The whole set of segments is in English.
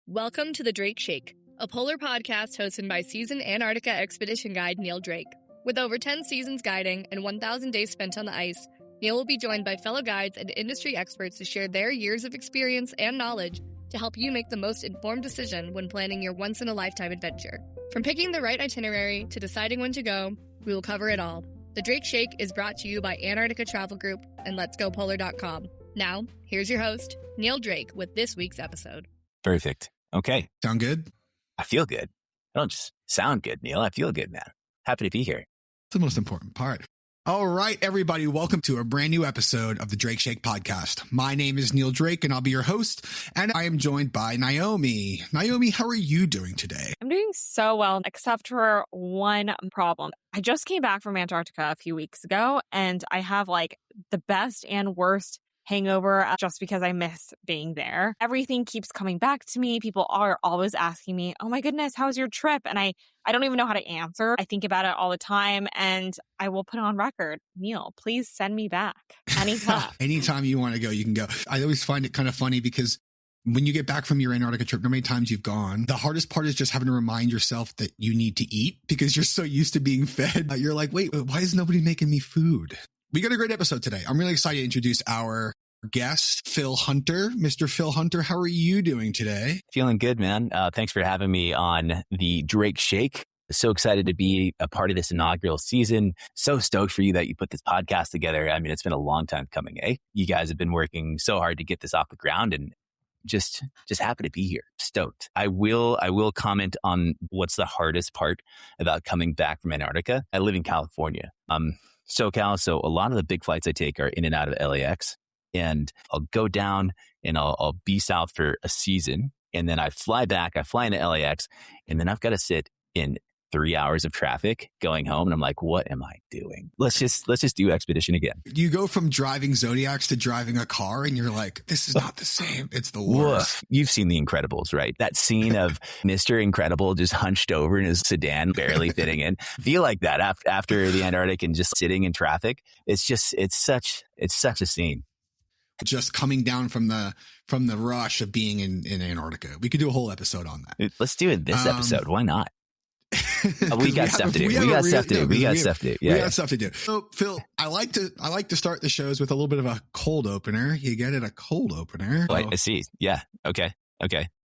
Welcome to the Drake Shake, a polar podcast hosted by seasoned Antarctica expedition guide Neil Drake. With over 10 seasons guiding and 1,000 days spent on the ice, Neil will be joined by fellow guides and industry experts to share their years of experience and knowledge to help you make the most informed decision when planning your once-in-a-lifetime adventure. From picking the right itinerary to deciding when to go, we will cover it all. The Drake Shake is brought to you by Antarctica Travel Group and letsgopolar.com. Now, here's your host, Neil Drake, with this week's episode. Perfect. Okay. Sound good? I feel good. I don't just sound good, Neil. I feel good, man. Happy to be here. It's the most important part. All right, everybody. Welcome to a brand new episode of the Drake Shake podcast. My name is Neil Drake, and I'll be your host. And I am joined by Naomi. Naomi, how are you doing today? I'm doing so well, except for one problem. I just came back from Antarctica a few weeks ago, and I have like the best and worst hangover just because I miss being there. Everything keeps coming back to me. People are always asking me, oh my goodness, how's your trip? And I don't even know how to answer. I think about it all the time, and I will put on record, Neil, please send me back anytime. Anytime you want to go, you can go. I always find it kind of funny because when you get back from your Antarctica trip, no many times you've gone, the hardest part is just having to remind yourself that you need to eat because you're so used to being fed. You're like, wait, why is nobody making me food? We got a great episode today. I'm really excited to introduce our guest, Phil Hunter. Mr. Phil Hunter, how are you doing today? Feeling good, man. Thanks for having me on the Drake Shake. So excited to be a part of this inaugural season. So stoked for you that you put this podcast together. I mean, it's been a long time coming, eh? You guys have been working so hard to get this off the ground, and just happy to be here. Stoked. I will comment on what's the hardest part about coming back from Antarctica. I live in California. SoCal, so a lot of the big flights I take are in and out of LAX. And I'll go down and I'll be south for a season. And then I fly back, I fly into LAX, and then I've got to sit in 3 hours of traffic going home. And I'm like, what am I doing? Let's just do expedition again. You go from driving Zodiacs to driving a car and you're like, this is not the same. It's the worst. You've seen The Incredibles, right? That scene of Mr. Incredible just hunched over in his sedan, barely fitting in. Feel like that after the Antarctic and just sitting in traffic. It's such a scene. Just coming down from the rush of being in Antarctica. We could do a whole episode on that. Let's do it this episode. Why not? We got stuff to do. We got stuff to do. So, Phil, I like to start the shows with a little bit of a cold opener. You get it, a cold opener. Oh, I see. Yeah. Okay.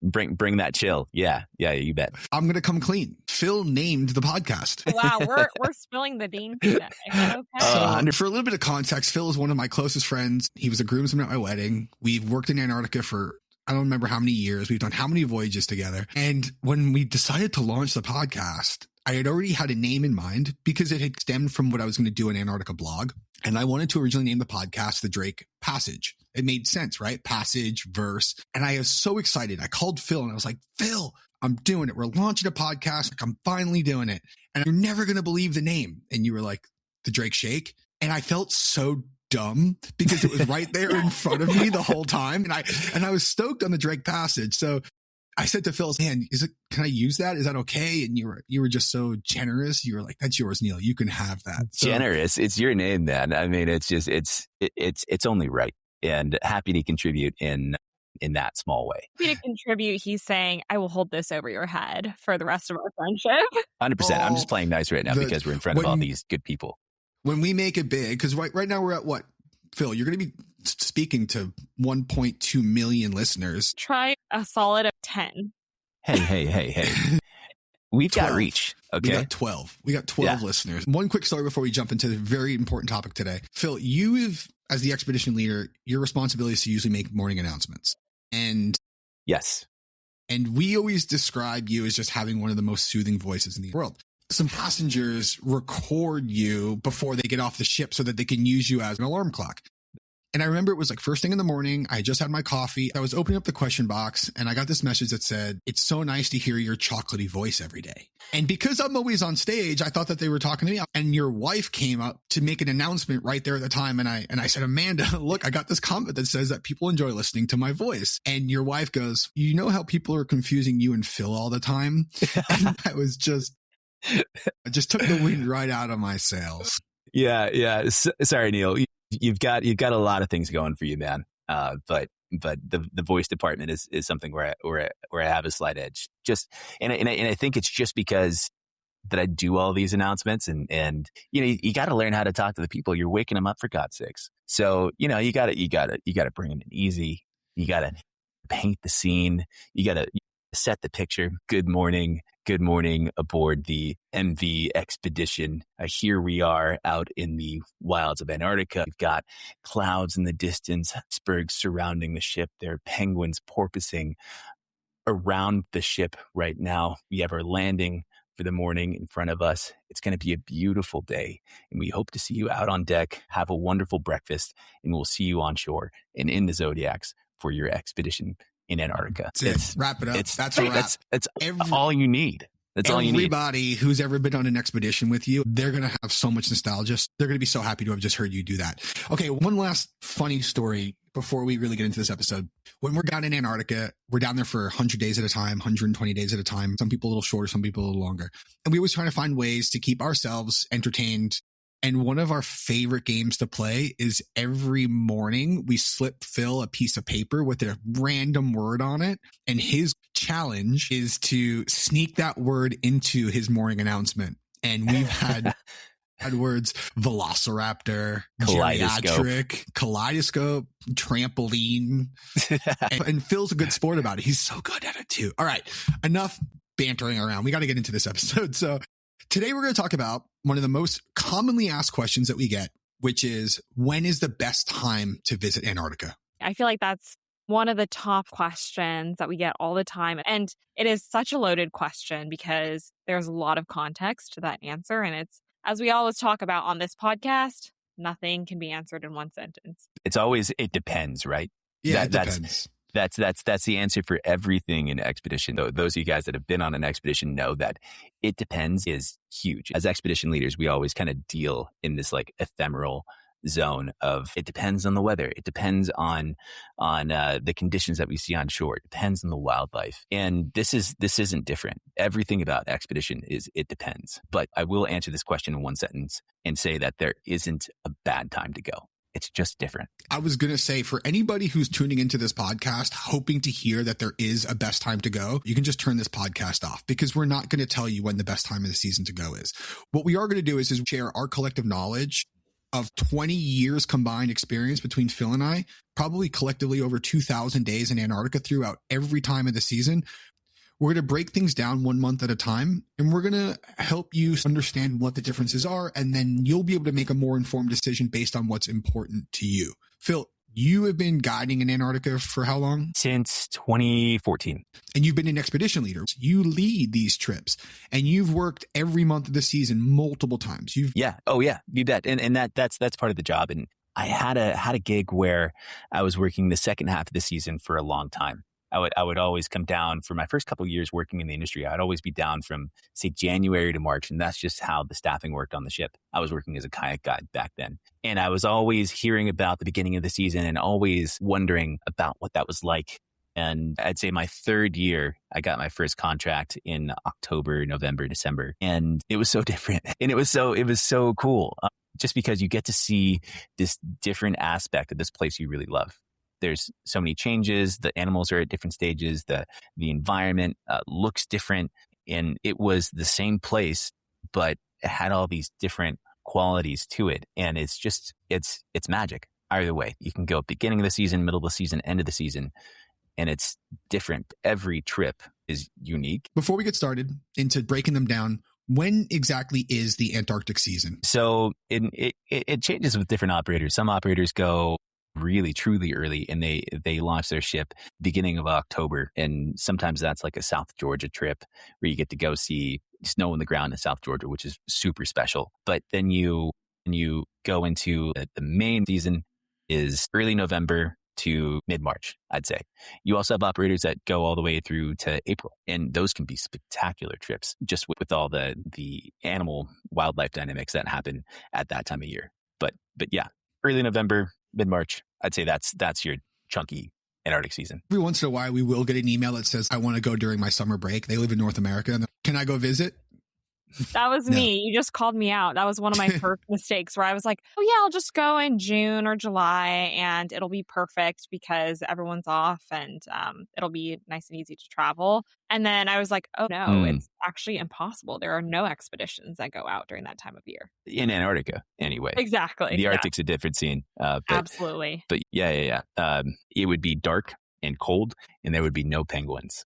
Bring that chill. Yeah, you bet. I'm going to come clean. Phil named the podcast. Wow, we're spilling the beans today. Okay. So, for a little bit of context, Phil is one of my closest friends. He was a groomsman at my wedding. We've worked in Antarctica for, I don't remember how many years. We've done how many voyages together. And when we decided to launch the podcast, I had already had a name in mind because it had stemmed from what I was going to do an Antarctica blog. And I wanted to originally name the podcast The Drake Passage. It made sense, right? Passage, verse. And I was so excited. I called Phil and I was like, Phil, I'm doing it. We're launching a podcast. Like, I'm finally doing it. And you're never going to believe the name. And you were like, The Drake Shake. And I felt so dumb because it was right there in front of me the whole time. And I was stoked on The Drake Passage. So I said to Phil, man, can I use that? Is that okay? And you were just so generous. You were like, that's yours, Neil. You can have that. So, generous. It's your name, man. I mean, it's just, it's only right, and happy to contribute in that small way. Happy to contribute. He's saying, I will hold this over your head for the rest of our friendship. 100%. I'm just playing nice right now because we're in front of all these good people. When we make it big, because right now we're at what? Phil, you're going to be speaking to 1.2 million listeners. Try a solid of 10. Hey. We've 12. Got reach. Okay. We got 12 listeners. One quick story before we jump into the very important topic today. Phil, you have, as the expedition leader, your responsibility is to usually make morning announcements. And yes. And we always describe you as just having one of the most soothing voices in the world. Some passengers record you before they get off the ship so that they can use you as an alarm clock. And I remember it was like first thing in the morning. I just had my coffee. I was opening up the question box and I got this message that said, it's so nice to hear your chocolatey voice every day. And because I'm always on stage, I thought that they were talking to me. And your wife came up to make an announcement right there at the time. And I said, Amanda, look, I got this comment that says that people enjoy listening to my voice. And your wife goes, you know how people are confusing you and Phil all the time? And I was I just took the wind right out of my sails. Yeah. Sorry, Neil. You've got a lot of things going for you, man. But the voice department is something where I have a slight edge. And I think it's just because that I do all these announcements and you got to learn how to talk to the people. You're waking them up, for God's sakes. So, you got to bring them in easy. You got to paint the scene. You got to set the picture. Good morning aboard the MV Expedition. Here we are out in the wilds of Antarctica. We've got clouds in the distance, icebergs surrounding the ship. There are penguins porpoising around the ship right now. We have our landing for the morning in front of us. It's going to be a beautiful day, and we hope to see you out on deck. Have a wonderful breakfast, and we'll see you on shore and in the Zodiacs for your expedition in Antarctica. Wrap it up. That's a wrap. That's all you need. That's all you need. Everybody who's ever been on an expedition with you, they're going to have so much nostalgia. They're going to be so happy to have just heard you do that. Okay, one last funny story before we really get into this episode. When we're down in Antarctica, we're down there for 100 days at a time, 120 days at a time. Some people a little shorter, some people a little longer. And we always trying to find ways to keep ourselves entertained. And one of our favorite games to play is every morning we slip Phil a piece of paper with a random word on it. And his challenge is to sneak that word into his morning announcement. And we've had words velociraptor, geriatric, kaleidoscope, trampoline. and Phil's a good sport about it. He's so good at it too. All right, enough bantering around. We got to get into this episode. So today we're going to talk about one of the most commonly asked questions that we get, which is, when is the best time to visit Antarctica? I feel like that's one of the top questions that we get all the time. And it is such a loaded question because there's a lot of context to that answer. And it's, as we always talk about on this podcast, nothing can be answered in one sentence. It's always, it depends, right? Yeah, it depends. That's the answer for everything in expedition. Those of you guys that have been on an expedition know that it depends is huge. As expedition leaders, we always kind of deal in this like ephemeral zone of, it depends on the weather. It depends on the conditions that we see on shore. It depends on the wildlife. And this isn't different. Everything about expedition is, it depends. But I will answer this question in one sentence and say that there isn't a bad time to go. It's just different. I was going to say, for anybody who's tuning into this podcast, hoping to hear that there is a best time to go, you can just turn this podcast off, because we're not going to tell you when the best time of the season to go is. What we are going to do is share our collective knowledge of 20 years combined experience between Phil and I, probably collectively over 2,000 days in Antarctica throughout every time of the season. We're going to break things down 1 month at a time, and we're going to help you understand what the differences are. And then you'll be able to make a more informed decision based on what's important to you. Phil, you have been guiding in Antarctica for how long? Since 2014. And you've been an expedition leader. You lead these trips, and you've worked every month of the season multiple times. Yeah. Oh yeah. You bet. And that's part of the job. And I had a gig where I was working the second half of the season for a long time. I would always come down for my first couple of years working in the industry. I'd always be down from, say, January to March. And that's just how the staffing worked on the ship. I was working as a kayak guide back then. And I was always hearing about the beginning of the season and always wondering about what that was like. And I'd say my third year, I got my first contract in October, November, December. And it was so different. And it was so cool. Just because you get to see this different aspect of this place you really love. There's so many changes. The animals are at different stages. The environment looks different. And it was the same place, but it had all these different qualities to it. And it's just, it's magic. Either way, you can go beginning of the season, middle of the season, end of the season, and it's different. Every trip is unique. Before we get started into breaking them down, when exactly is the Antarctic season? So it changes with different operators. Some operators go really truly early, and they launch their ship beginning of October, and sometimes that's like a South Georgia trip where you get to go see snow on the ground in South Georgia, which is super special. But then you go into the main season is early November to mid-March, I'd say. You also have operators that go all the way through to April, and those can be spectacular trips just with all the animal wildlife dynamics that happen at that time of year. But yeah, early November, mid-March, I'd say that's your chunky Antarctic season. Every once in a while, we will get an email that says, I want to go during my summer break. They live in North America. And can I go visit? That was No. me. You just called me out. That was one of my first mistakes where I was like, oh yeah, I'll just go in June or July and it'll be perfect because everyone's off and it'll be nice and easy to travel. And then I was like, oh no, it's actually impossible. There are no expeditions that go out during that time of year. In Antarctica, anyway. Exactly. The Arctic's a different scene. Absolutely. But yeah. It would be dark and cold, and there would be no penguins.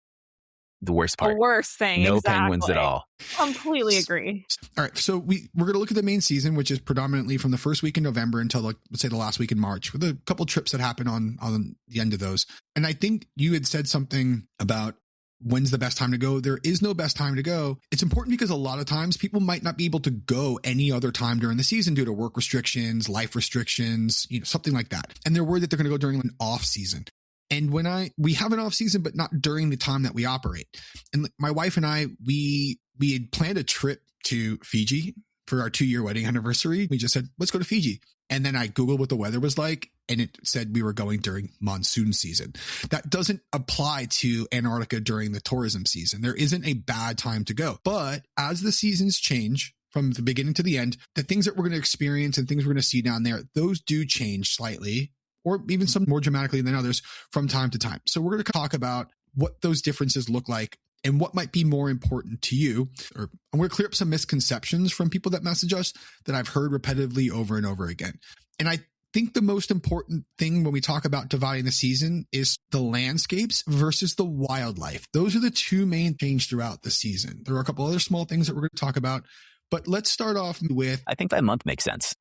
The worst part. The worst thing. No exactly. penguins at all. Completely agree. All right. So we're going to look at the main season, which is predominantly from the first week in November until let's say the last week in March, with a couple trips that happen on the end of those. And I think you had said something about when's the best time to go. There is no best time to go. It's important because a lot of times people might not be able to go any other time during the season due to work restrictions, life restrictions, something like that. And they're worried that they're going to go during an off season. And we have an off season, but not during the time that we operate. And my wife and I, we had planned a trip to Fiji for our 2-year wedding anniversary. We just said, let's go to Fiji. And then I Googled what the weather was like, and it said we were going during monsoon season. That doesn't apply to Antarctica during the tourism season. There isn't a bad time to go. But as the seasons change from the beginning to the end, the things that we're going to experience and things we're going to see down there, those do change slightly, or even some more dramatically than others from time to time. So we're going to talk about what those differences look like and what might be more important to you. I'm going to clear up some misconceptions from people that message us that I've heard repetitively over and over again. And I think the most important thing when we talk about dividing the season is the landscapes versus the wildlife. Those are the two main things throughout the season. There are a couple other small things that we're going to talk about, but let's start off with... I think by month makes sense.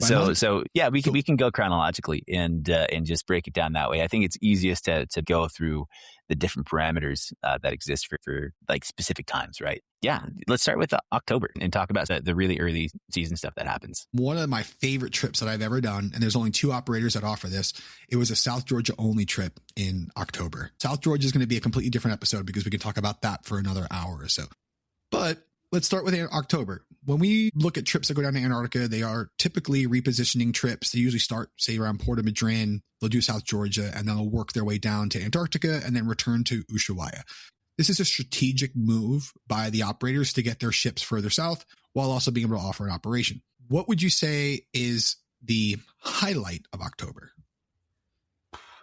So yeah, we can go chronologically and just break it down that way. I think it's easiest to go through the different parameters that exist for like specific times, right? Yeah, let's start with October and talk about the really early season stuff that happens. One of my favorite trips that I've ever done, and there's only 2 operators that offer this, it was a South Georgia only trip in October. South Georgia is going to be a completely different episode because we can talk about that for another hour or so. But let's start with October. When we look at trips that go down to Antarctica, they are typically repositioning trips. They usually start, say, around Port of Madryn. They'll do South Georgia, and then they'll work their way down to Antarctica and then return to Ushuaia. This is a strategic move by the operators to get their ships further south while also being able to offer an operation. What would you say is the highlight of October?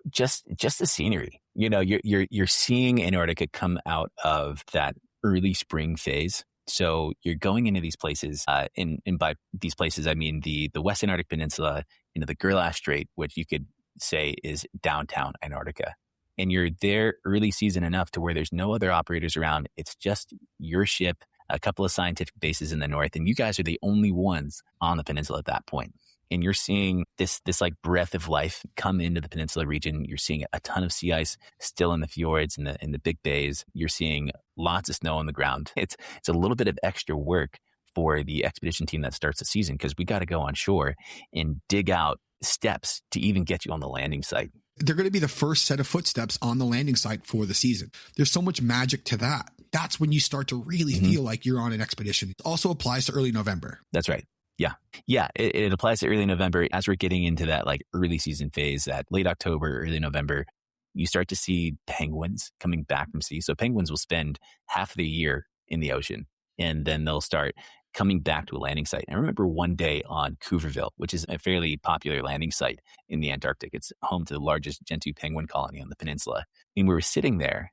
Just the scenery. You're seeing Antarctica come out of that early spring phase. So you're going into these places, and by these places, I mean the West Antarctic Peninsula, the Gerlache Strait, which you could say is downtown Antarctica. And you're there early season enough to where there's no other operators around. It's just your ship, a couple of scientific bases in the north, and you guys are the only ones on the peninsula at that point. And you're seeing this like breath of life come into the peninsula region. You're seeing a ton of sea ice still in the fjords and in the big bays. You're seeing lots of snow on the ground. It's a little bit of extra work for the expedition team that starts the season because we got to go on shore and dig out steps to even get you on the landing site. They're going to be the first set of footsteps on the landing site for the season. There's so much magic to that. That's when you start to really feel like you're on an expedition. It also applies to early November. That's right. Yeah. It applies to early November. As we're getting into that like early season phase, that late October, early November, you start to see penguins coming back from sea. So penguins will spend half the year in the ocean, and then they'll start coming back to a landing site. I remember one day on Cooverville, which is a fairly popular landing site in the Antarctic. It's home to the largest Gentoo penguin colony on the peninsula. And we were sitting there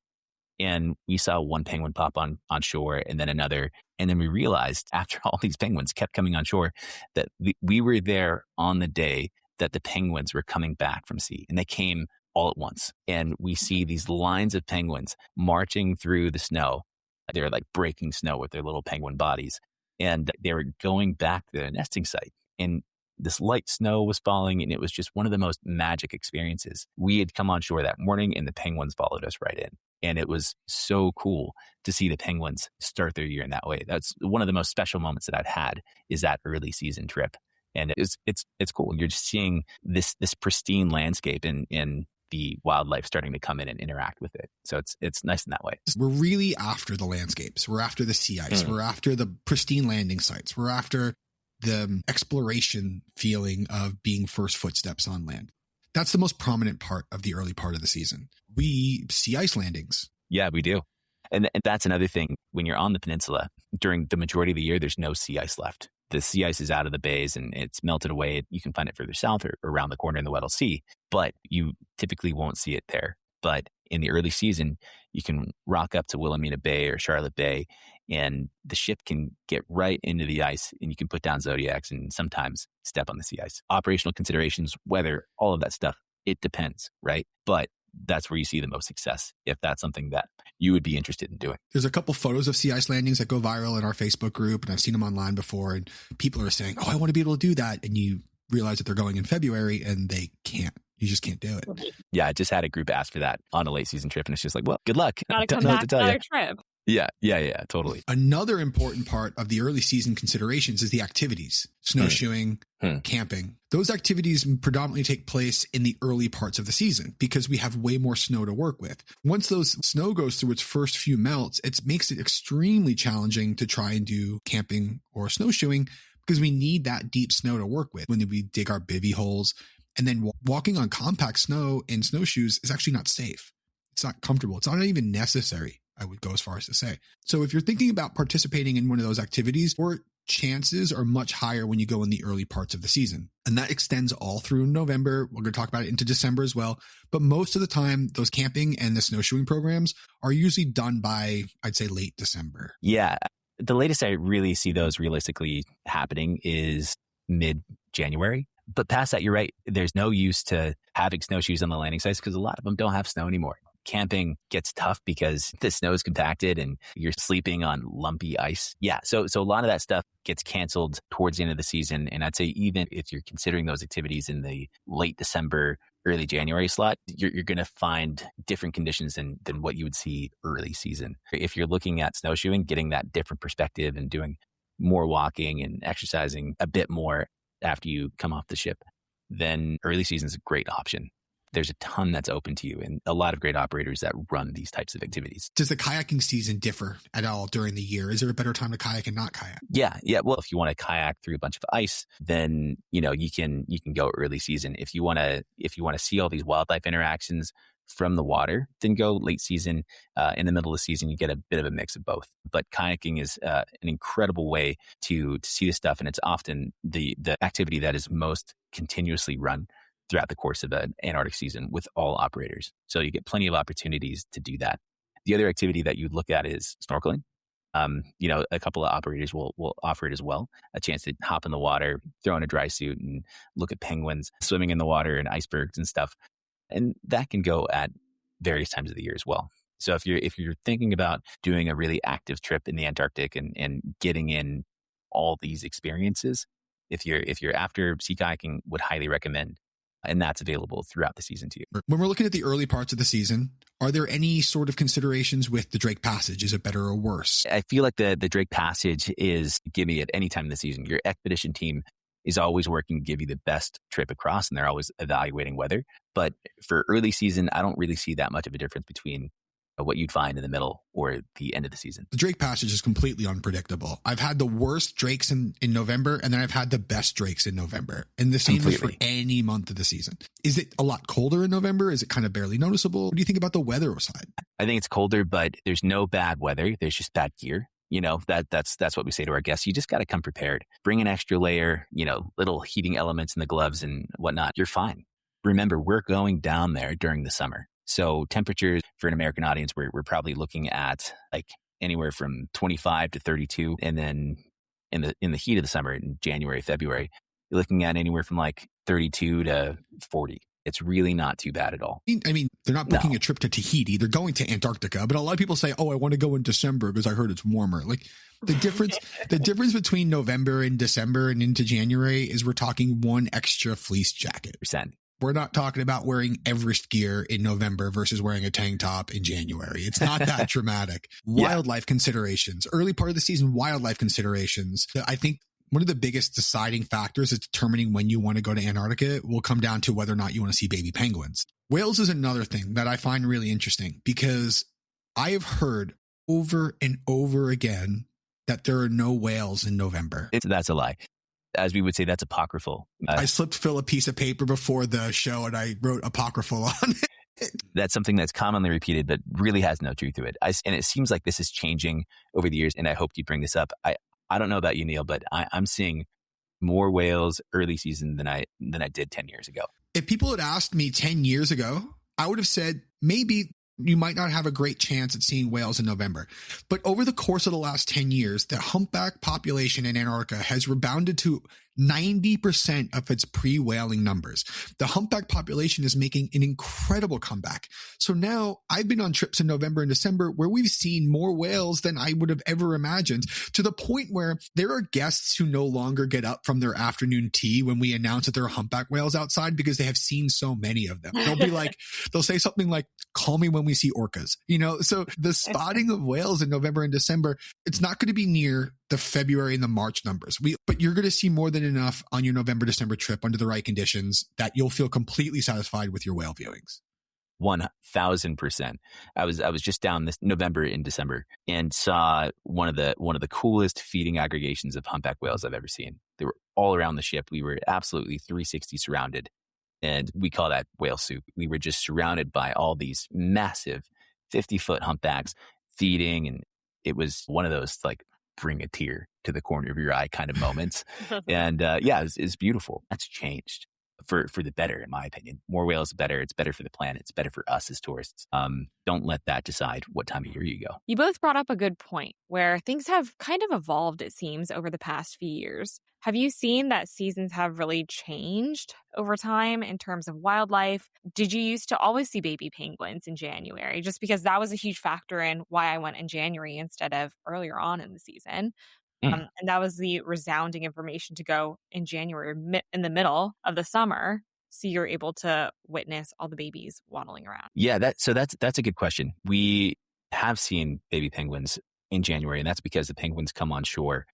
and we saw one penguin pop on shore and then another. And then we realized after all these penguins kept coming on shore that we were there on the day that the penguins were coming back from sea, and they came all at once. And we see these lines of penguins marching through the snow. They're like breaking snow with their little penguin bodies. And they were going back to their nesting site. And this light snow was falling, and it was just one of the most magic experiences. We had come on shore that morning, and the penguins followed us right in. And it was so cool to see the penguins start their year in that way. That's one of the most special moments that I've had, is that early season trip. And it's cool. You're just seeing this pristine landscape and the wildlife starting to come in and interact with it. So it's nice in that way. We're really after the landscapes. We're after the sea ice. We're after the pristine landing sites. We're after the exploration feeling of being first footsteps on land. That's the most prominent part of the early part of the season. We see ice landings. Yeah, we do. And that's another thing. When you're on the peninsula, during the majority of the year, there's no sea ice left. The sea ice is out of the bays and it's melted away. You can find it further south or around the corner in the Weddell Sea, but you typically won't see it there. But in the early season, you can rock up to Wilhelmina Bay or Charlotte Bay, and the ship can get right into the ice, and you can put down Zodiacs and sometimes step on the sea ice. Operational considerations, weather, all of that stuff, it depends, right? But that's where you see the most success if that's something that you would be interested in doing. There's a couple photos of sea ice landings that go viral in our Facebook group, and I've seen them online before, and people are saying, oh, I want to be able to do that. And you realize that they're going in February and they can't. You just can't do it. Yeah, I just had a group ask for that on a late season trip, and it's just like, well, good luck. Gotta come back another trip. Yeah, totally. Another important part of the early season considerations is the activities, snowshoeing, camping. Those activities predominantly take place in the early parts of the season because we have way more snow to work with. Once those snow goes through its first few melts, it makes it extremely challenging to try and do camping or snowshoeing because we need that deep snow to work with when we dig our bivvy holes. And then walking on compact snow in snowshoes is actually not safe. It's not comfortable. It's not even necessary, I would go as far as to say. So if you're thinking about participating in one of those activities, your chances are much higher when you go in the early parts of the season. And that extends all through November. We're going to talk about it into December as well. But most of the time, those camping and the snowshoeing programs are usually done by, I'd say, late December. Yeah. The latest I really see those realistically happening is mid-January. But past that, you're right. There's no use to having snowshoes on the landing sites because a lot of them don't have snow anymore. Camping gets tough because the snow is compacted and you're sleeping on lumpy ice. Yeah. So a lot of that stuff gets canceled towards the end of the season. And I'd say even if you're considering those activities in the late December, early January slot, you're going to find different conditions than what you would see early season. If you're looking at snowshoeing, getting that different perspective and doing more walking and exercising a bit more after you come off the ship, then early season is a great option. There's a ton that's open to you and a lot of great operators that run these types of activities. Does the kayaking season differ at all during the year? Is there a better time to kayak and not kayak? Yeah. Well, if you want to kayak through a bunch of ice, then you can go early season. If you want to see all these wildlife interactions from the water, then go late season. In the middle of the season, you get a bit of a mix of both. But kayaking is an incredible way to see this stuff, and it's often the activity that is most continuously run throughout the course of an Antarctic season with all operators. So you get plenty of opportunities to do that. The other activity that you'd look at is snorkeling. A couple of operators will offer it as well, a chance to hop in the water, throw in a dry suit and look at penguins swimming in the water and icebergs and stuff. And that can go at various times of the year as well. So if you're thinking about doing a really active trip in the Antarctic and getting in all these experiences, if you're after sea kayaking, would highly recommend. And that's available throughout the season too. When we're looking at the early parts of the season, are there any sort of considerations with the Drake Passage? Is it better or worse? I feel like the Drake Passage is give me at any time of the season. Your expedition team is always working to give you the best trip across, and they're always evaluating weather. But for early season, I don't really see that much of a difference between what you'd find in the middle or the end of the season. The Drake Passage is completely unpredictable. I've had the worst Drakes in November, and then I've had the best Drakes in November. And the same is for any month of the season. Is it a lot colder in November? Is it kind of barely noticeable? What do you think about the weather side? I think it's colder, but there's no bad weather. There's just bad gear. That's what we say to our guests. You just got to come prepared. Bring an extra layer, little heating elements in the gloves and whatnot. You're fine. Remember, we're going down there during the summer. So temperatures for an American audience, we're probably looking at like anywhere from 25 to 32. And then in the heat of the summer in January, February, you're looking at anywhere from like 32 to 40. It's really not too bad at all. I mean, they're not booking a trip to Tahiti. They're going to Antarctica. But a lot of people say, oh, I want to go in December because I heard it's warmer. Like the difference between November and December and into January is we're talking one extra fleece jacket. We're not talking about wearing Everest gear in November versus wearing a tank top in January. It's not that dramatic. Wildlife considerations, early part of the season, wildlife considerations. I think one of the biggest deciding factors is determining when you want to go to Antarctica will come down to whether or not you want to see baby penguins. Whales is another thing that I find really interesting because I have heard over and over again that there are no whales in November. That's a lie. As we would say, that's apocryphal. I slipped Phil a piece of paper before the show and I wrote apocryphal on it. That's something that's commonly repeated, but really has no truth to it. And it seems like this is changing over the years. And I hoped you bring this up. I don't know about you, Neil, but I'm seeing more whales early season than I did 10 years ago. If people had asked me 10 years ago, I would have said maybe you might not have a great chance at seeing whales in November. But over the course of the last 10 years, the humpback population in Antarctica has rebounded to 90% of its pre-whaling numbers. The humpback population is making an incredible comeback. So now I've been on trips in November and December where we've seen more whales than I would have ever imagined, to the point where there are guests who no longer get up from their afternoon tea when we announce that there are humpback whales outside because they have seen so many of them. They'll be like, they'll say something like, call me when we see orcas, so the spotting of whales in November and December, it's not going to be near the February and the March numbers. But you're going to see more than enough on your November, December trip under the right conditions that you'll feel completely satisfied with your whale viewings. 1000%. I was just down this November and December and saw one of the coolest feeding aggregations of humpback whales I've ever seen. They were all around the ship. We were absolutely 360 surrounded. And we call that whale soup. We were just surrounded by all these massive 50-foot humpbacks feeding. And it was one of those like bring a tear to the corner of your eye kind of moments. And it's beautiful. That's changed for the better, in my opinion. More whales, better. It's better for the planet. It's better for us as tourists. Don't let that decide what time of year you go. You both brought up a good point where things have kind of evolved, it seems, over the past few years. Have you seen that seasons have really changed over time in terms of wildlife? Did you used to always see baby penguins in January? Just because that was a huge factor in why I went in January instead of earlier on in the season. And that was the resounding information to go in January, in the middle of the summer. So you're able to witness all the babies waddling around. Yeah, that's a good question. We have seen baby penguins in January, and that's because the penguins come on shore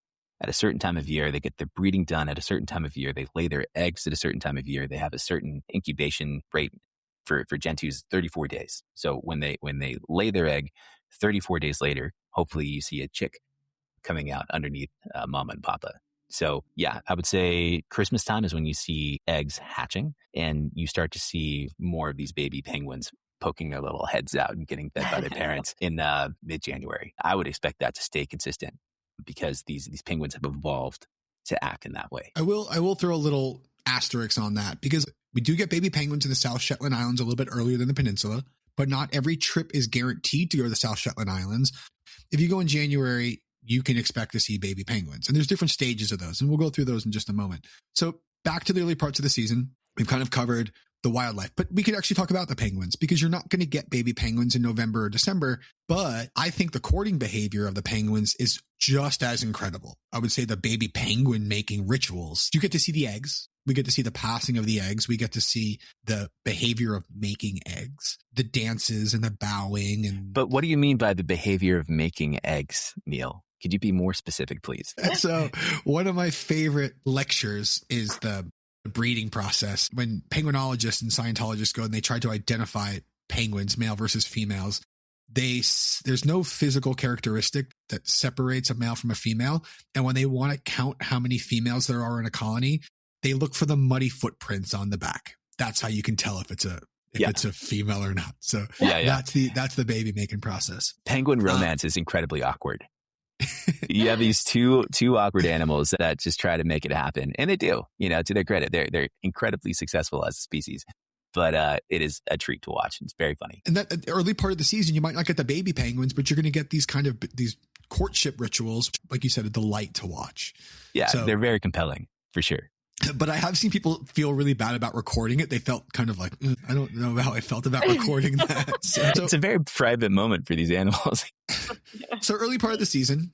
at a certain time of year. They get their breeding done at a certain time of year. They lay their eggs at a certain time of year. They have a certain incubation rate for Gen2s, 34 days. So when they lay their egg, 34 days later, hopefully you see a chick coming out underneath mama and papa. So yeah, I would say Christmas time is when you see eggs hatching and you start to see more of these baby penguins poking their little heads out and getting fed by their parents in mid-January. I would expect that to stay consistent because these penguins have evolved to act in that way. I will throw a little asterisk on that because we do get baby penguins in the South Shetland Islands a little bit earlier than the peninsula, but not every trip is guaranteed to go to the South Shetland Islands. If you go in January, you can expect to see baby penguins. And there's different stages of those, and we'll go through those in just a moment. So back to the early parts of the season, we've kind of covered the wildlife, but we could actually talk about the penguins because you're not going to get baby penguins in November or December. But I think the courting behavior of the penguins is just as incredible. I would say the baby penguin making rituals. You get to see the eggs. We get to see the passing of the eggs. We get to see the behavior of making eggs, the dances and the bowing. But what do you mean by the behavior of making eggs, Neil? Could you be more specific, please? So one of my favorite lectures is the breeding process. When penguinologists and Scientologists go and they try to identify penguins, male versus females, there's no physical characteristic that separates a male from a female. And when they want to count how many females there are in a colony, they look for the muddy footprints on the back. That's how you can tell if it's a female or not. So that's the baby making process. Penguin romance is incredibly awkward. You have these two awkward animals that just try to make it happen, and they do. To their credit, they're incredibly successful as a species. But it is a treat to watch. It's very funny. And that early part of the season, you might not get the baby penguins, but you're going to get these courtship rituals, like you said, a delight to watch. Yeah, so they're very compelling for sure. But I have seen people feel really bad about recording it. They felt kind of like, I don't know how I felt about recording that. So it's a very private moment for these animals. So early part of the season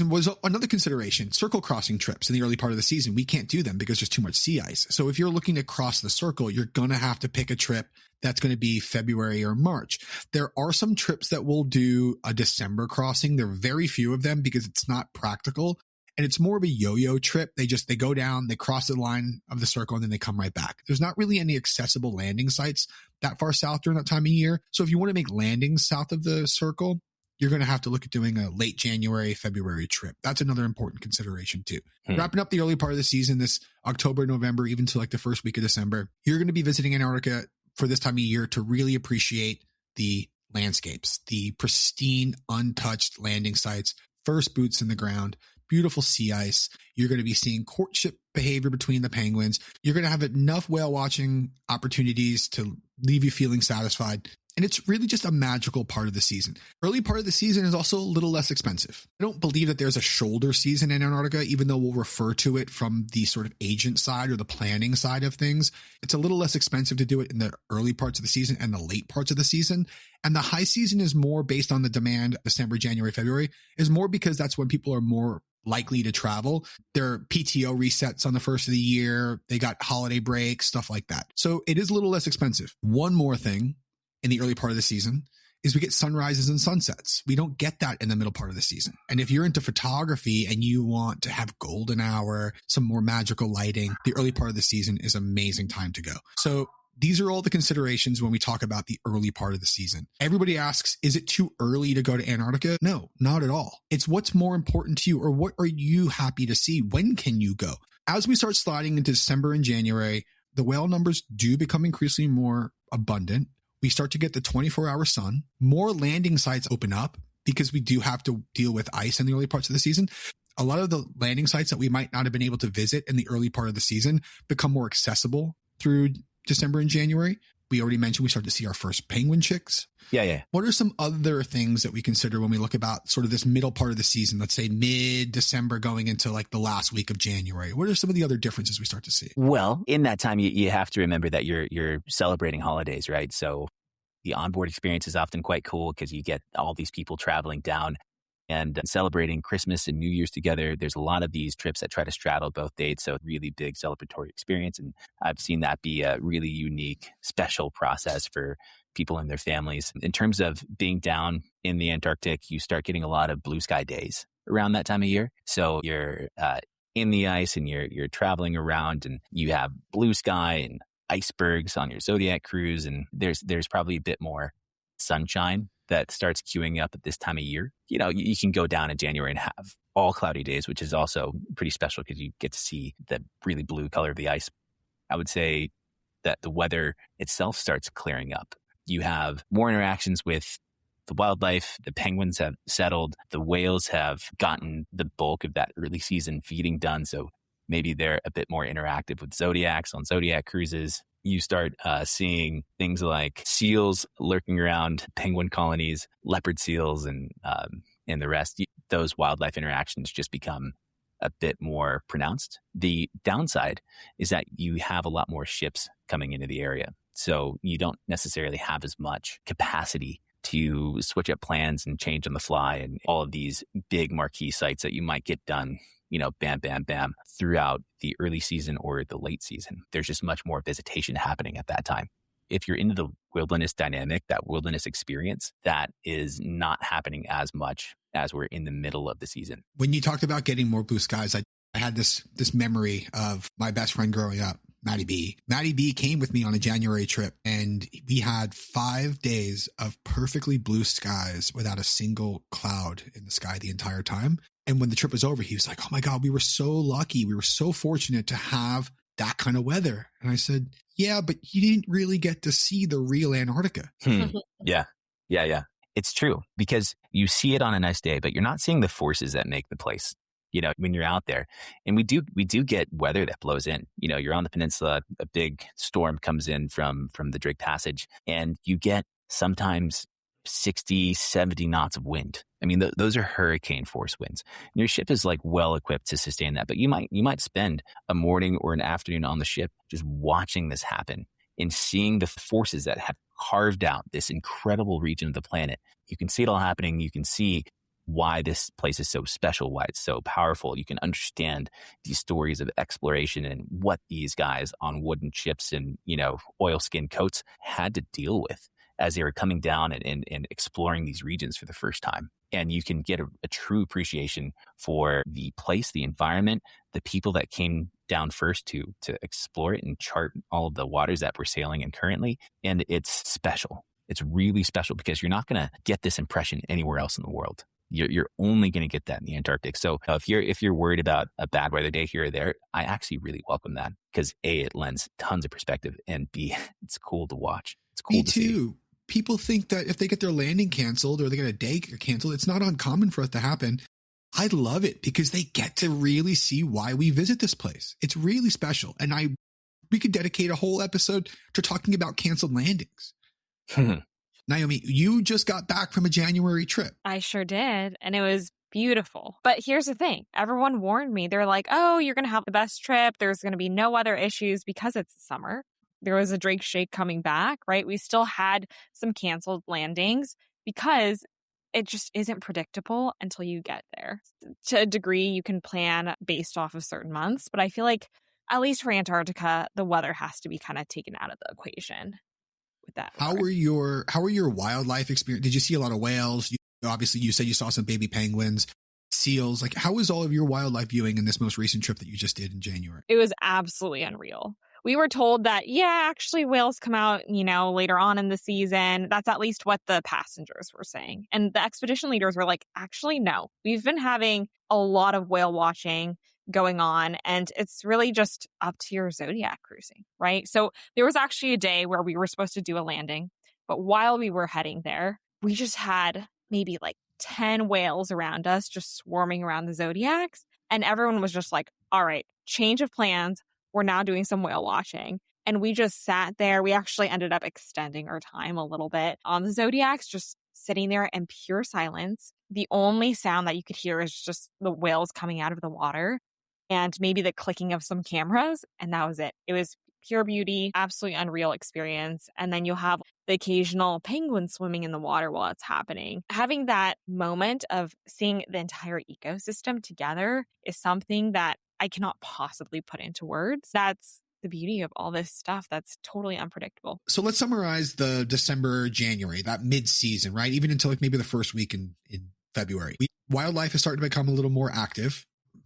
was another consideration. Circle crossing trips in the early part of the season. We can't do them because there's too much sea ice. So if you're looking to cross the circle, you're going to have to pick a trip that's going to be February or March. There are some trips that will do a December crossing. There are very few of them because it's not practical. And it's more of a yo-yo trip. They go down, they cross the line of the circle, and then they come right back. There's not really any accessible landing sites that far south during that time of year. So if you want to make landings south of the circle, you're going to have to look at doing a late January, February trip. That's another important consideration too. Wrapping up the early part of the season, this October, November, even to like the first week of December, you're going to be visiting Antarctica for this time of year to really appreciate the landscapes, the pristine, untouched landing sites, first boots in the ground, beautiful sea ice. You're going to be seeing courtship behavior between the penguins. You're going to have enough whale watching opportunities to leave you feeling satisfied. And it's really just a magical part of the season. Early part of the season is also a little less expensive. I don't believe that there's a shoulder season in Antarctica, even though we'll refer to it from the sort of agent side or the planning side of things. It's a little less expensive to do it in the early parts of the season and the late parts of the season. And the high season is more based on the demand. December, January, February is more because that's when people are more likely to travel. Their PTO resets on the first of the year. They got holiday breaks, stuff like that. So it is a little less expensive. One more thing in the early part of the season is we get sunrises and sunsets. We don't get that in the middle part of the season. And if you're into photography and you want to have golden hour, some more magical lighting, the early part of the season is an amazing time to go. So these are all the considerations when we talk about the early part of the season. Everybody asks, is it too early to go to Antarctica? No, not at all. It's what's more important to you, or what are you happy to see? When can you go? As we start sliding into December and January, the whale numbers do become increasingly more abundant. We start to get the 24-hour sun. More landing sites open up because we do have to deal with ice in the early parts of the season. A lot of the landing sites that we might not have been able to visit in the early part of the season become more accessible through December and January. We already mentioned we start to see our first penguin chicks. Yeah. What are some other things that we consider when we look about sort of this middle part of the season? Let's say mid-December going into like the last week of January. What are some of the other differences we start to see? Well, in that time, you have to remember that you're celebrating holidays, right? So the onboard experience is often quite cool because you get all these people traveling down and celebrating Christmas and New Year's together. There's a lot of these trips that try to straddle both dates. So really big celebratory experience. And I've seen that be a really unique, special process for people and their families. In terms of being down in the Antarctic, you start getting a lot of blue sky days around that time of year. So you're in the ice and you're traveling around and you have blue sky and icebergs on your Zodiac cruise. And there's probably a bit more sunshine that starts queuing up at this time of year. You know, you can go down in January and have all cloudy days, which is also pretty special because you get to see the really blue color of the ice. I would say that the weather itself starts clearing up. You have more interactions with the wildlife. The penguins have settled. The whales have gotten the bulk of that early season feeding done. So maybe they're a bit more interactive with Zodiacs on Zodiac cruises. You start seeing things like seals lurking around penguin colonies, leopard seals, and the rest. Those wildlife interactions just become a bit more pronounced. The downside is that you have a lot more ships coming into the area. So you don't necessarily have as much capacity to switch up plans and change on the fly and all of these big marquee sites that you might get done, you know, bam, bam, bam, throughout the early season or the late season. There's just much more visitation happening at that time. If you're into the wilderness dynamic, that wilderness experience, that is not happening as much as we're in the middle of the season. When you talked about getting more blue skies, I had this memory of my best friend growing up, Maddie B. Maddie B came with me on a January trip, and we had 5 days of perfectly blue skies without a single cloud in the sky the entire time. And when the trip was over, he was like, oh my God, we were so lucky. We were so fortunate to have that kind of weather. And I said, yeah, but you didn't really get to see the real Antarctica. Yeah. It's true, because you see it on a nice day, but you're not seeing the forces that make the place, you know, when you're out there. And we do get weather that blows in. You know, you're on the peninsula, a big storm comes in from the Drake Passage, and you get sometimes 60, 70 knots of wind. I mean, those are hurricane force winds. And your ship is like well equipped to sustain that. But you might spend a morning or an afternoon on the ship just watching this happen and seeing the forces that have carved out this incredible region of the planet. You can see it all happening. You can see why this place is so special, why it's so powerful. You can understand these stories of exploration and what these guys on wooden ships and, you know, oilskin coats had to deal with as they were coming down and exploring these regions for the first time. And you can get a true appreciation for the place, the environment, the people that came down first to explore it and chart all of the waters that we're sailing in currently. And it's special. It's really special because you're not going to get this impression anywhere else in the world. You're only going to get that in the Antarctic. So if you're worried about a bad weather day here or there, I actually really welcome that because A, it lends tons of perspective, and B, it's cool to watch. It's cool Me to too. see. People think that if they get their landing canceled or they get a day canceled, it's not uncommon for it to happen. I love it because they get to really see why we visit this place. It's really special. And we could dedicate a whole episode to talking about canceled landings. Naomi, you just got back from a January trip. I sure did. And it was beautiful. But here's the thing. Everyone warned me. They're like, oh, you're going to have the best trip. There's going to be no other issues because it's summer. There was a Drake Shake coming back, right? We still had some canceled landings because it just isn't predictable until you get there. To a degree, you can plan based off of certain months. But I feel like, at least for Antarctica, the weather has to be kind of taken out of the equation with that. How were your wildlife experience? Did you see a lot of whales? Obviously, you said you saw some baby penguins, seals. Like, how was all of your wildlife viewing in this most recent trip that you just did in January? It was absolutely unreal. We were told that, yeah, actually whales come out, later on in the season. That's at least what the passengers were saying. And the expedition leaders were like, actually, no. We've been having a lot of whale watching going on, and it's really just up to your zodiac cruising, right? So there was actually a day where we were supposed to do a landing, but while we were heading there, we just had maybe like 10 whales around us just swarming around the zodiacs. And everyone was just like, all right, change of plans. We're now doing some whale watching. And we just sat there. We actually ended up extending our time a little bit on the zodiacs, just sitting there in pure silence. The only sound that you could hear is just the whales coming out of the water and maybe the clicking of some cameras. And that was it. It was pure beauty, absolutely unreal experience. And then you'll have the occasional penguin swimming in the water while it's happening. Having that moment of seeing the entire ecosystem together is something that I cannot possibly put into words. That's the beauty of all this stuff that's totally unpredictable. So let's summarize the December, January, that mid-season, right? Even until like maybe the first week in February. Wildlife is starting to become a little more active,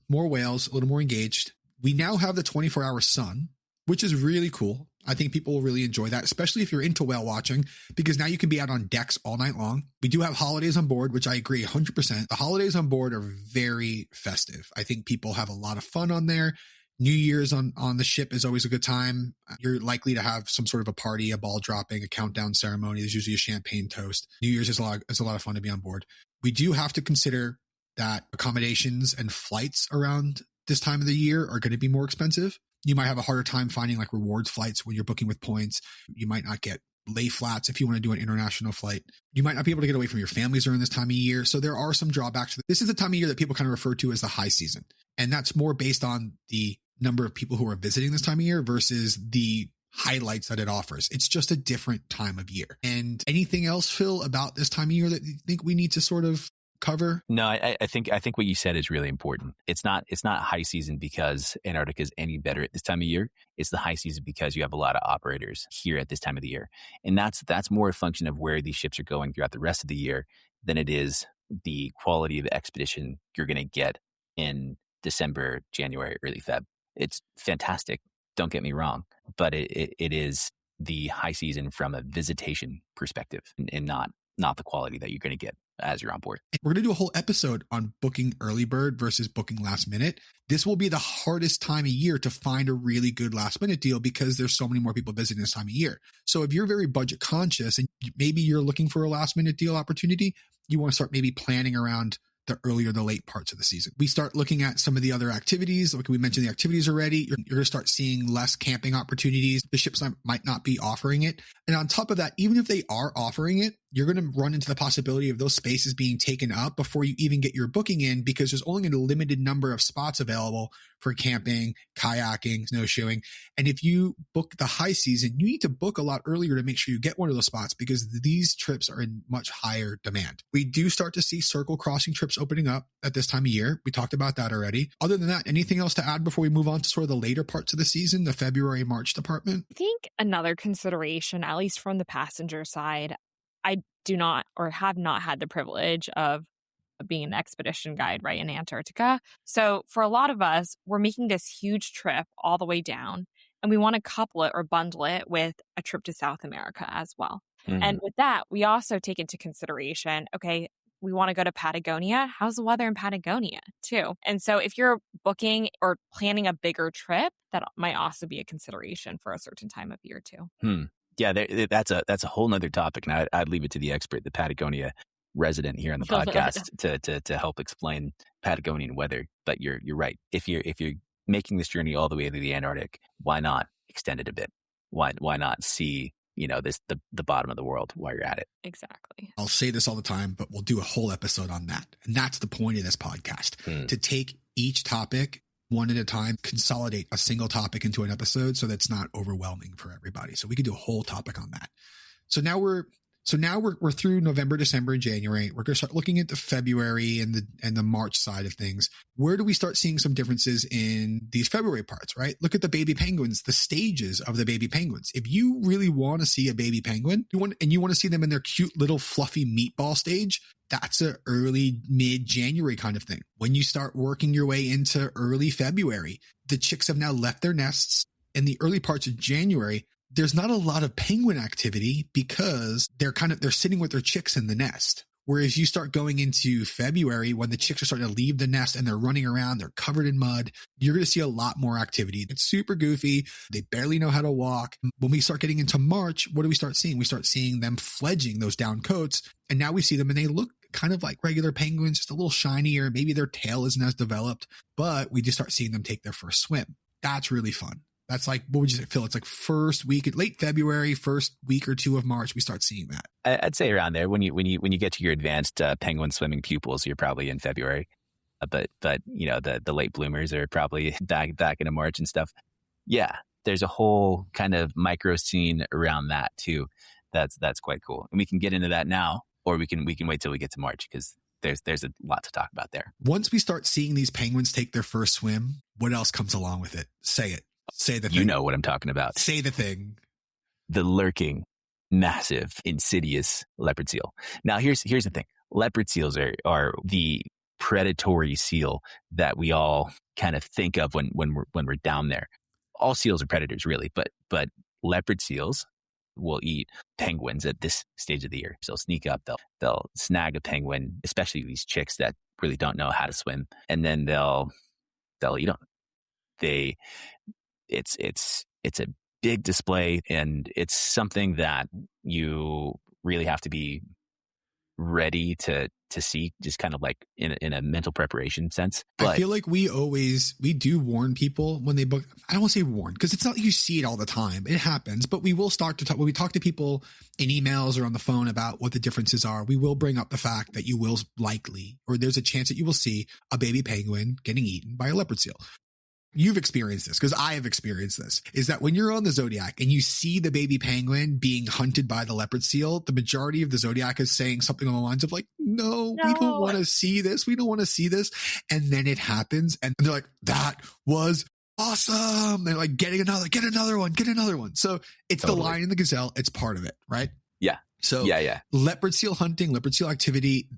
more whales, a little more engaged. We now have the 24-hour sun, which is really cool. I think people will really enjoy that, especially if you're into whale watching, because now you can be out on decks all night long. We do have holidays on board, which I agree 100%. The holidays on board are very festive. I think people have a lot of fun on there. New Year's on the ship is always a good time. You're likely to have some sort of a party, a ball dropping, a countdown ceremony. There's usually a champagne toast. New Year's is a lot of fun to be on board. We do have to consider that accommodations and flights around this time of the year are going to be more expensive. You might have a harder time finding like rewards flights when you're booking with points. You might not get lay flats if you want to do an international flight. You might not be able to get away from your families during this time of year. So there are some drawbacks. This is the time of year that people kind of refer to as the high season. And that's more based on the number of people who are visiting this time of year versus the highlights that it offers. It's just a different time of year. And anything else, Phil, about this time of year that you think we need to sort of cover? No, I think what you said is really important. It's not high season because Antarctica is any better at this time of year. It's the high season because you have a lot of operators here at this time of the year. And that's more a function of where these ships are going throughout the rest of the year than it is the quality of the expedition you're going to get in December, January, early Feb. It's fantastic. Don't get me wrong, but it is the high season from a visitation perspective and not the quality that you're going to get as you're on board. We're going to do a whole episode on booking early bird versus booking last minute. This will be the hardest time of year to find a really good last minute deal because there's so many more people visiting this time of year. So if you're very budget conscious and maybe you're looking for a last minute deal opportunity, you want to start maybe planning around the early or the late parts of the season. We start looking at some of the other activities. Like we mentioned the activities already. You're going to start seeing less camping opportunities. The ships might not be offering it. And on top of that, even if they are offering it, you're going to run into the possibility of those spaces being taken up before you even get your booking in because there's only a limited number of spots available for camping, kayaking, snowshoeing. And if you book the high season, you need to book a lot earlier to make sure you get one of those spots because these trips are in much higher demand. We do start to see circle crossing trips opening up at this time of year. We talked about that already. Other than that, anything else to add before we move on to sort of the later parts of the season, the February, March department? I think another consideration, at least from the passenger side, I do not or have not had the privilege of being an expedition guide, right, in Antarctica. So for a lot of us, we're making this huge trip all the way down, and we want to couple it or bundle it with a trip to South America as well. Mm-hmm. And with that, we also take into consideration, okay, we want to go to Patagonia. How's the weather in Patagonia too? And so if you're booking or planning a bigger trip, that might also be a consideration for a certain time of year too. Yeah, that's a whole nother topic, and I'd leave it to the expert, the Patagonia resident here on the podcast, to help explain Patagonian weather. But you're right. If you're making this journey all the way to the Antarctic, why not extend it a bit? Why not see the bottom of the world while you're at it? Exactly. I'll say this all the time, but we'll do a whole episode on that. And that's the point of this podcast, to take each topic one at a time, consolidate a single topic into an episode so that's not overwhelming for everybody. So we could do a whole topic on that. So now we're through November, December, and January. We're going to start looking into February and the March side of things. Where do we start seeing some differences in these February parts, right? Look at the baby penguins, the stages of the baby penguins. If you really want to see a baby penguin, you want to see them in their cute little fluffy meatball stage, that's a early mid-January kind of thing. When you start working your way into early February, the chicks have now left their nests. In the early parts of January, there's not a lot of penguin activity because they're sitting with their chicks in the nest. Whereas you start going into February, when the chicks are starting to leave the nest and they're running around, they're covered in mud, you're going to see a lot more activity. It's super goofy. They barely know how to walk. When we start getting into March, what do we start seeing? We start seeing them fledging those down coats. And now we see them and they look kind of like regular penguins, just a little shinier. Maybe their tail isn't as developed, but we just start seeing them take their first swim. That's really fun. That's like, what would you say, Phil? It's like first week, late February, first week or two of March, we start seeing that. I'd say around there. When you get to your advanced penguin swimming pupils, you're probably in February. But the late bloomers are probably back into March and stuff. Yeah, there's a whole kind of micro scene around that too. That's quite cool, and we can get into that now, or we can wait till we get to March because there's a lot to talk about there. Once we start seeing these penguins take their first swim, what else comes along with it? Say it. Say the thing. You know what I'm talking about. Say the thing. The lurking, massive, insidious leopard seal. Now, here's the thing. Leopard seals are the predatory seal that we all kind of think of when we're down there. All seals are predators, really, but leopard seals will eat penguins at this stage of the year. So they'll sneak up, they'll snag a penguin, especially these chicks that really don't know how to swim, and then they'll eat them. It's a big display, and it's something that you really have to be ready to see, just kind of like in a mental preparation sense. But I feel like we do warn people when they book. I don't want to say warn because it's not like you see it all the time. It happens, but we will start to talk when we talk to people in emails or on the phone about what the differences are. We will bring up the fact that you will likely, or there's a chance that you will see a baby penguin getting eaten by a leopard seal. You've experienced this because I have experienced this, is that when you're on the Zodiac and you see the baby penguin being hunted by the leopard seal, the majority of the Zodiac is saying something along the lines of like, no, we don't want to see this. We don't want to see this. And then it happens and they're like, that was awesome. They're like, get another one. So it's totally. The lion and the gazelle. It's part of it, right? Yeah. So yeah. Leopard seal hunting, leopard seal activity.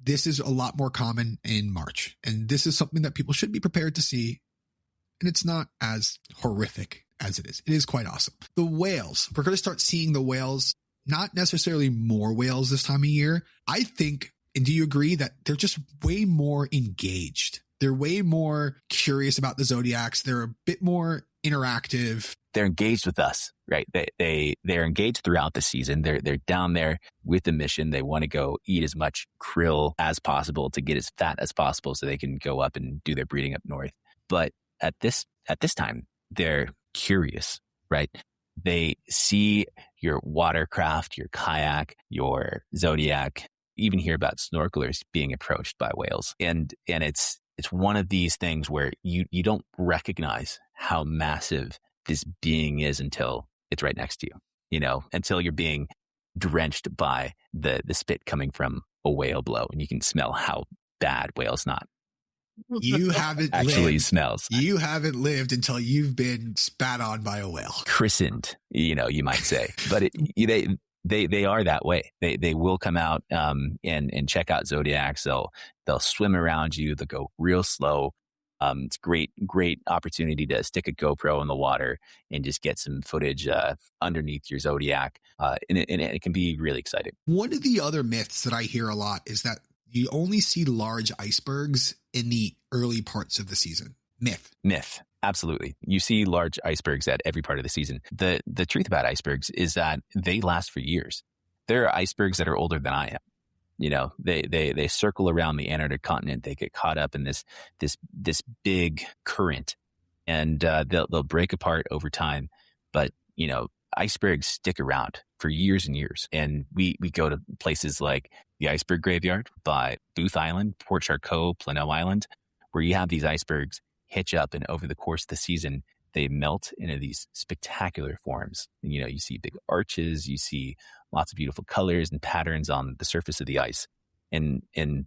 This is a lot more common in March. And this is something that people should be prepared to see. And it's not as horrific as it is. It is quite awesome. The whales, we're going to start seeing the whales, not necessarily more whales this time of year. I think, and do you agree that they're just way more engaged? They're way more curious about the Zodiacs. They're a bit more interactive. They're engaged with us, right? They're engaged throughout the season. They're down there with the mission. They want to go eat as much krill as possible to get as fat as possible so they can go up and do their breeding up north. But at this time, they're curious, right? They see your watercraft, your kayak, your Zodiac, even hear about snorkelers being approached by whales. And it's one of these things where you don't recognize how massive this being is until it's right next to you, until you're being drenched by the spit coming from a whale blow, and you can smell how bad whales not. You haven't actually lived. Smells. You haven't lived until you've been spat on by a whale. Christened, you might say. But they are that way. They will come out and check out Zodiacs. They'll swim around you. They'll go real slow. It's great opportunity to stick a GoPro in the water and just get some footage underneath your Zodiac. And it can be really exciting. One of the other myths that I hear a lot is that you only see large icebergs in the early parts of the season. Myth. Absolutely. You see large icebergs at every part of the season. The truth about icebergs is that they last for years. There are icebergs that are older than I am. You know, they circle around the Antarctic continent. They get caught up in this big current, and they'll break apart over time. But you know, icebergs stick around for years and years. And we go to places like the Iceberg Graveyard by Booth Island, Port Charcot, Plano Island, where you have these icebergs hitch up, and over the course of the season, they melt into these spectacular forms. You know, you see big arches, you see lots of beautiful colors and patterns on the surface of the ice. And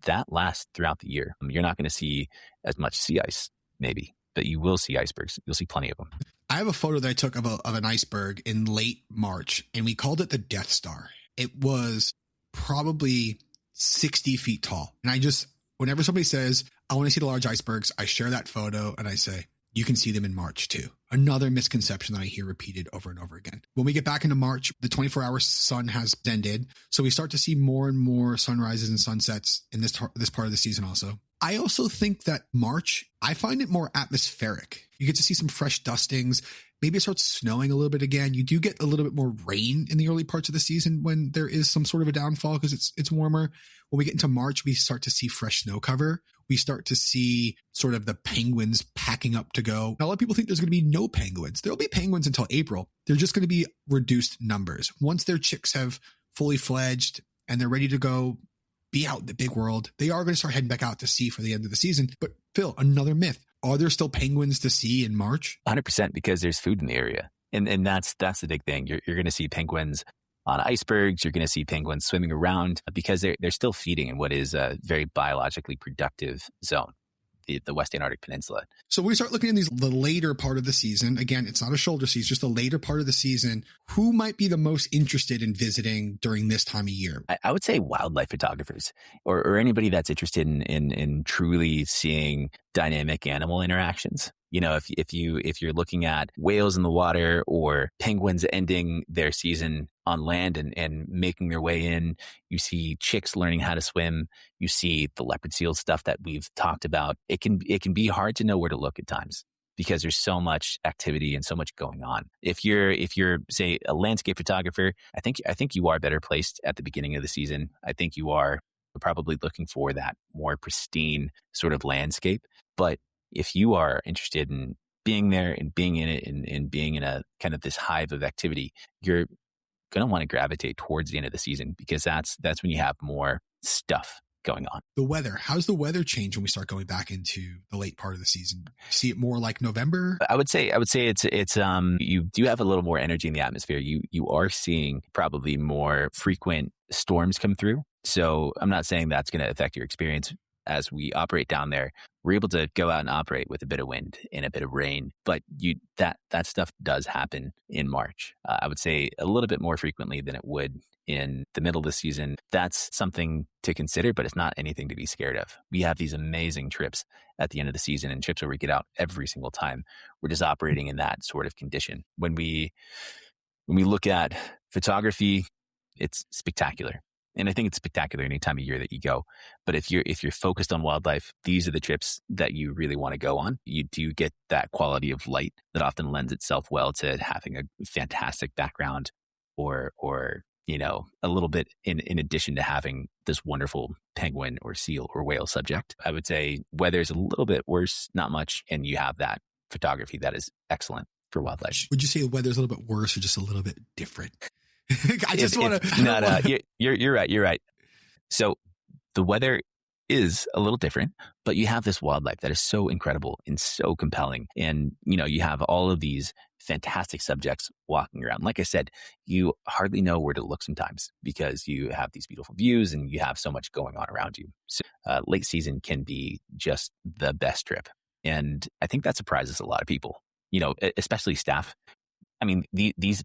that lasts throughout the year. You're not going to see as much sea ice, maybe, but you will see icebergs. You'll see plenty of them. I have a photo that I took of an iceberg in late March, and we called it the Death Star. It was probably 60 feet tall. And whenever somebody says, I want to see the large icebergs, I share that photo and I say, you can see them in March too. Another misconception that I hear repeated over and over again. When we get back into March, the 24-hour sun has ended. So we start to see more and more sunrises and sunsets in this part of the season also. I also think that March, I find it more atmospheric. You get to see some fresh dustings. Maybe it starts snowing a little bit again. You do get a little bit more rain in the early parts of the season when there is some sort of a downfall because it's warmer. When we get into March, we start to see fresh snow cover. We start to see sort of the penguins packing up to go. Now, a lot of people think there's going to be no penguins. There'll be penguins until April. They're just going to be reduced numbers. Once their chicks have fully fledged and they're ready to go be out in the big world, they are going to start heading back out to sea for the end of the season. But Phil, another myth. Are there still penguins to see in March? 100%, because there's food in the area. And that's the big thing. You're going to see penguins on icebergs. You're going to see penguins swimming around because they're still feeding in what is a very biologically productive zone, the West Antarctic Peninsula. So we start looking at the later part of the season. Again, it's not a shoulder season, just the later part of the season. Who might be the most interested in visiting during this time of year? I would say wildlife photographers or anybody that's interested in truly seeing dynamic animal interactions. You know, if you're looking at whales in the water or penguins ending their season on land and making their way in, you see chicks learning how to swim, you see the leopard seal stuff that we've talked about. It can be hard to know where to look at times because there's so much activity and so much going on. If you're say a landscape photographer, I think you are better placed at the beginning of the season. I think you are probably looking for that more pristine sort of landscape. But if you are interested in being there and being in it and being in a kind of this hive of activity, you're going to want to gravitate towards the end of the season because that's when you have more stuff going on. The weather. How's the weather change when we start going back into the late part of the season? See it more like November? I would say it's you do have a little more energy in the atmosphere. You are seeing probably more frequent storms come through. So I'm not saying that's going to affect your experience. As we operate down there, we're able to go out and operate with a bit of wind and a bit of rain, but that stuff does happen in March. I would say a little bit more frequently than it would in the middle of the season. That's something to consider, but it's not anything to be scared of. We have these amazing trips at the end of the season and trips where we get out every single time. We're just operating in that sort of condition. When we look at photography, it's spectacular. And I think it's spectacular any time of year that you go. But if you're focused on wildlife, these are the trips that you really want to go on. You do get that quality of light that often lends itself well to having a fantastic background or you know, a little bit in addition to having this wonderful penguin or seal or whale subject. I would say weather's a little bit worse, not much, and you have that photography that is excellent for wildlife. Would you say the weather's a little bit worse or just a little bit different? I just want to. No, you're right. You're right. So the weather is a little different, but you have this wildlife that is so incredible and so compelling. And, you know, you have all of these fantastic subjects walking around. Like I said, you hardly know where to look sometimes because you have these beautiful views and you have so much going on around you. So late season can be just the best trip. And I think that surprises a lot of people, you know, especially staff. I mean, these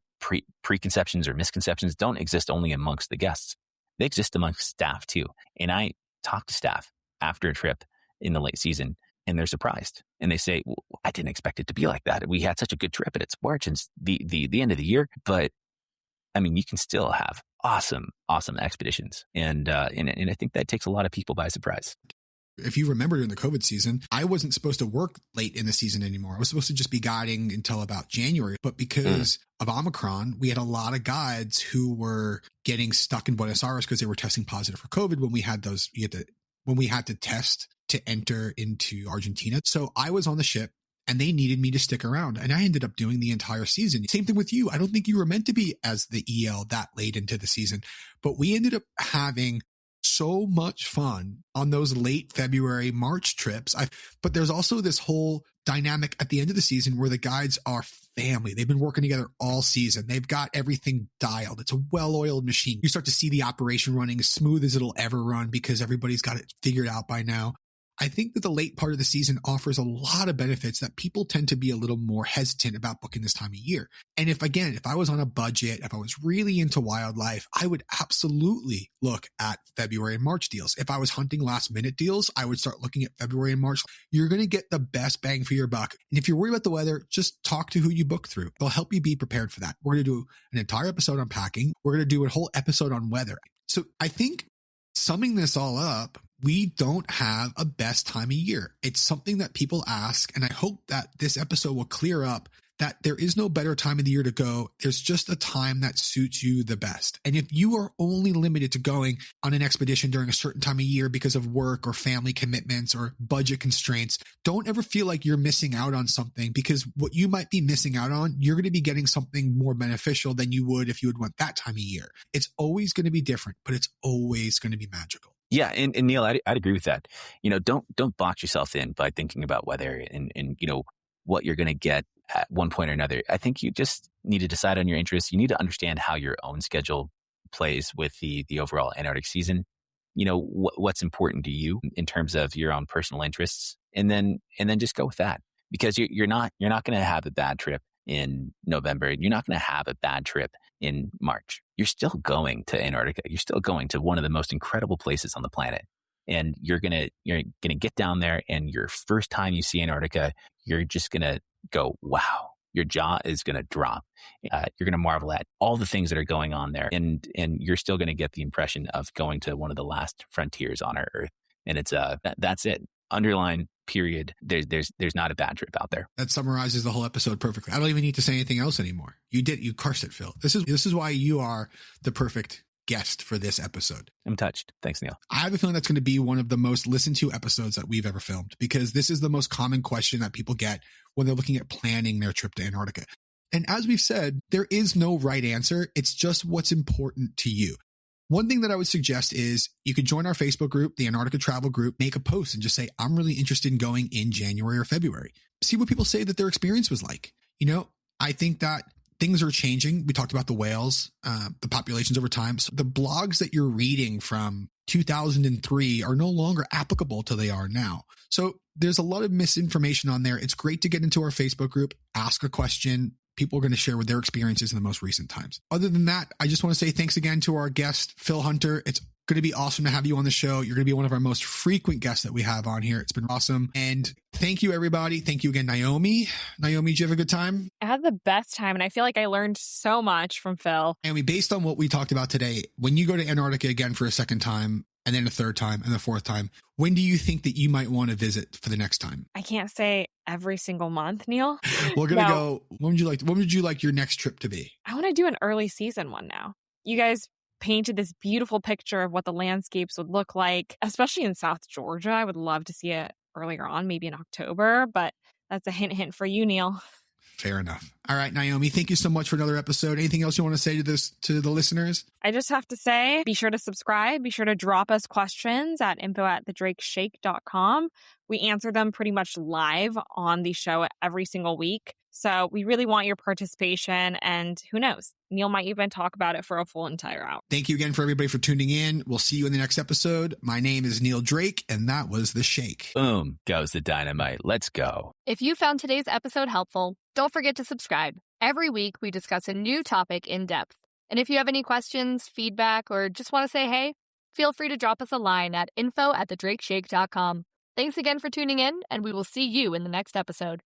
preconceptions or misconceptions don't exist only amongst the guests. They exist amongst staff too. And I talk to staff after a trip in the late season, and they're surprised. And they say, well, I didn't expect it to be like that. We had such a good trip and it's March and it's the end of the year. But I mean, you can still have awesome expeditions. And I think that takes a lot of people by surprise. If you remember during the COVID season, I wasn't supposed to work late in the season anymore. I was supposed to just be guiding until about January. But because of Omicron, we had a lot of guides who were getting stuck in Buenos Aires because they were testing positive for COVID when we had to test to enter into Argentina. So I was on the ship and they needed me to stick around. And I ended up doing the entire season. Same thing with you. I don't think you were meant to be as the EL that late into the season, but we ended up having so much fun on those late February, March trips. But there's also this whole dynamic at the end of the season where the guides are family. They've been working together all season. They've got everything dialed. It's a well-oiled machine. You start to see the operation running as smooth as it'll ever run because everybody's got it figured out by now. I think that the late part of the season offers a lot of benefits that people tend to be a little more hesitant about booking this time of year. And if I was on a budget, if I was really into wildlife, I would absolutely look at February and March deals. If I was hunting last minute deals, I would start looking at February and March. You're going to get the best bang for your buck. And if you're worried about the weather, just talk to who you book through. They'll help you be prepared for that. We're going to do an entire episode on packing. We're going to do a whole episode on weather. So I think summing this all up, we don't have a best time of year. It's something that people ask, and I hope that this episode will clear up that there is no better time of the year to go. There's just a time that suits you the best. And if you are only limited to going on an expedition during a certain time of year because of work or family commitments or budget constraints, don't ever feel like you're missing out on something, because what you might be missing out on, you're going to be getting something more beneficial than you would if you had went that time of year. It's always going to be different, but it's always going to be magical. Yeah. And Neil, I'd agree with that. Don't box yourself in by thinking about weather and what you're going to get at one point or another. I think you just need to decide on your interests. You need to understand how your own schedule plays with the overall Antarctic season. What's important to you in terms of your own personal interests, and then just go with that, because you're not going to have a bad trip in November. You're not going to have a bad trip in March. You're still going to Antarctica. You're still going to one of the most incredible places on the planet. And you're gonna get down there, and your first time you see Antarctica, you're just gonna go, wow. Your jaw is gonna drop. You're gonna marvel at all the things that are going on there, and you're still gonna get the impression of going to one of the last frontiers on our Earth. And it's that's it. Underline. Period. There's not a bad trip out there. That summarizes the whole episode perfectly. I don't even need to say anything else anymore. You cursed it, Phil. This is why you are the perfect guest for this episode. I'm touched. Thanks, Neil. I have a feeling that's going to be one of the most listened to episodes that we've ever filmed, because this is the most common question that people get when they're looking at planning their trip to Antarctica. And as we've said, there is no right answer. It's just what's important to you. One thing that I would suggest is you could join our Facebook group, the Antarctica Travel Group, make a post and just say, I'm really interested in going in January or February. See what people say that their experience was like. I think that things are changing. We talked about the whales, the populations over time. So the blogs that you're reading from 2003 are no longer applicable to they are now. So there's a lot of misinformation on there. It's great to get into our Facebook group, ask a question. People are going to share with their experiences in the most recent times. Other than that, I just want to say thanks again to our guest, Phil Hunter. It's going to be awesome to have you on the show. You're going to be one of our most frequent guests that we have on here. It's been awesome. And thank you, everybody. Thank you again, Naomi. Naomi, did you have a good time? I had the best time, and I feel like I learned so much from Phil. Naomi, based on what we talked about today, when you go to Antarctica again for a second time, and then a third time, and the fourth time, when do you think that you might want to visit for the next time? I can't say every single month, Neil. We're going to go, when would you like your next trip to be? I want to do an early season one now. You guys painted this beautiful picture of what the landscapes would look like, especially in South Georgia. I would love to see it earlier on, maybe in October, but that's a hint for you, Neil. Fair enough. All right, Naomi, thank you so much for another episode. Anything else you want to say to the listeners? I just have to say, be sure to subscribe. Be sure to drop us questions at info@thedrakeshake.com. We answer them pretty much live on the show every single week. So we really want your participation, and who knows, Neil might even talk about it for a full entire hour. Thank you again for everybody for tuning in. We'll see you in the next episode. My name is Neil Drake, and that was The Shake. Boom goes the dynamite. Let's go. If you found today's episode helpful, don't forget to subscribe. Every week, we discuss a new topic in depth. And if you have any questions, feedback, or just want to say hey, feel free to drop us a line at info@thedrakeshake.com. Thanks again for tuning in, and we will see you in the next episode.